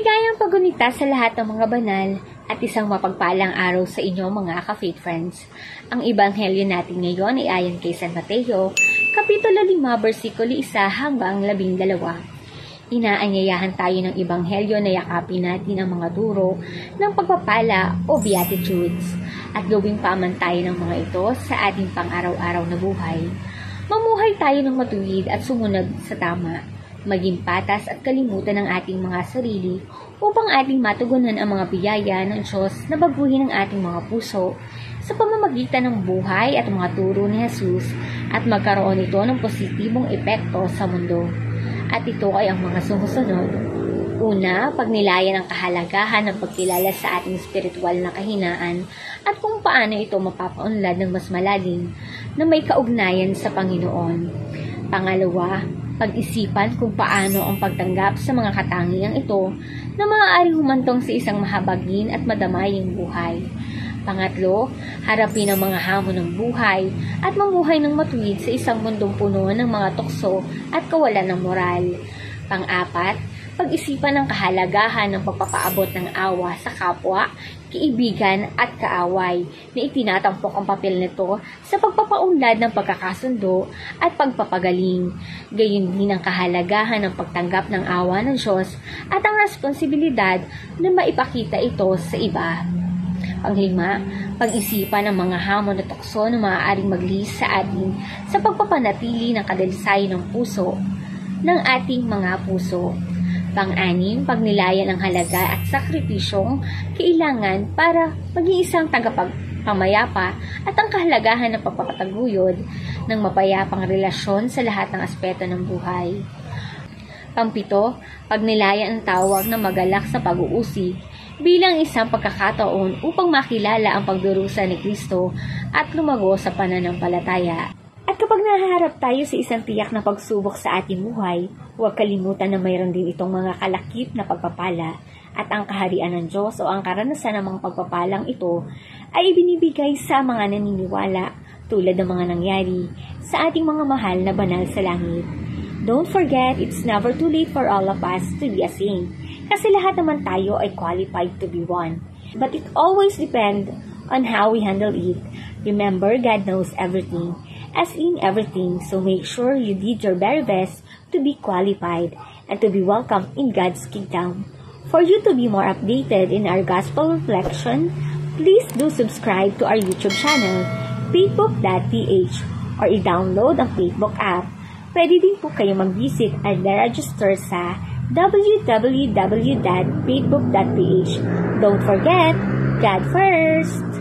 Maligayang pagunita sa lahat ng mga banal at isang mapagpalang araw sa inyo mga ka-faith friends. Ang ebanghelyo natin ngayon ay ayon kay San Mateo, Kapitulo 5, versikulo 1 hanggang 12. Inaanyayahan tayo ng ebanghelyo na yakapin natin ang mga turo ng pagpapala o beatitudes at gawing pamantayan ng mga ito sa ating pang-araw-araw na buhay. Mamuhay tayo ng matuwid at sumunod sa tama, maging patas at kalimutan ng ating mga sarili upang ating matugunan ang mga biyaya ng Diyos na baguhin ang ating mga puso sa pamamagitan ng buhay at mga turo ni Jesus at magkaroon ito ng positibong epekto sa mundo. At ito ay ang mga sumusunod. Una, pagnilayan ang kahalagahan ng pagkilala sa ating spiritual na kahinaan at kung paano ito mapapaunlad ng mas malalim na may kaugnayan sa Panginoon. Pangalawa, pag-isipan kung paano ang pagtanggap sa mga katangiang ito na maaaring humantong sa isang mahabagin at madamaying buhay. Pangatlo, harapin ang mga hamon ng buhay at mamuhay ng matuwid sa isang mundong puno ng mga tukso at kawalan ng moral. Pang-apat, pag-isipan ang kahalagahan ng pagpapaabot ng awa sa kapwa, kaibigan at kaaway na itinatampok ang papel nito sa pagpapaunlad ng pagkakasundo at pagpapagaling. Gayon din ang kahalagahan ng pagtanggap ng awa ng Diyos at ang responsibilidad na maipakita ito sa iba. Panglima, pag-isipan ang mga hamon at tukso na maaaring maglihis sa atin sa pagpapanatili ng kadalisayan ng puso ng ating mga puso. Pang-anim, pagnilayan ang halaga at sakripisyong kailangan para maging isang tagapagpamayapa at ang kahalagahan ng pagpapataguyod ng mapayapang relasyon sa lahat ng aspeto ng buhay. Pang-pito, pagnilayan ang tawag na magalak sa pag-uusig bilang isang pagkakataon upang makilala ang pagdurusa ni Kristo at lumago sa pananampalataya. At kapag nahaharap tayo sa isang tiyak na pagsubok sa ating buhay, huwag kalimutan na mayroon din itong mga kalakip na pagpapala at ang kaharian ng Diyos o ang karanasan ng mga pagpapalang ito ay ibinibigay sa mga naniniwala tulad ng mga nangyari sa ating mga mahal na banal sa langit. Don't forget, it's never too late for all of us to be a saint. Kasi lahat naman tayo ay qualified to be one. But it always depends on how we handle it. Remember, God knows everything, as in everything, so make sure you did your very best to be qualified and to be welcome in God's kingdom. For you to be more updated in our gospel reflection, please do subscribe to our YouTube channel, faithbook.ph, or i-download ang Facebook app. Pwede din po kayo mag-visit at register sa www.faithbook.ph. Don't forget, God first!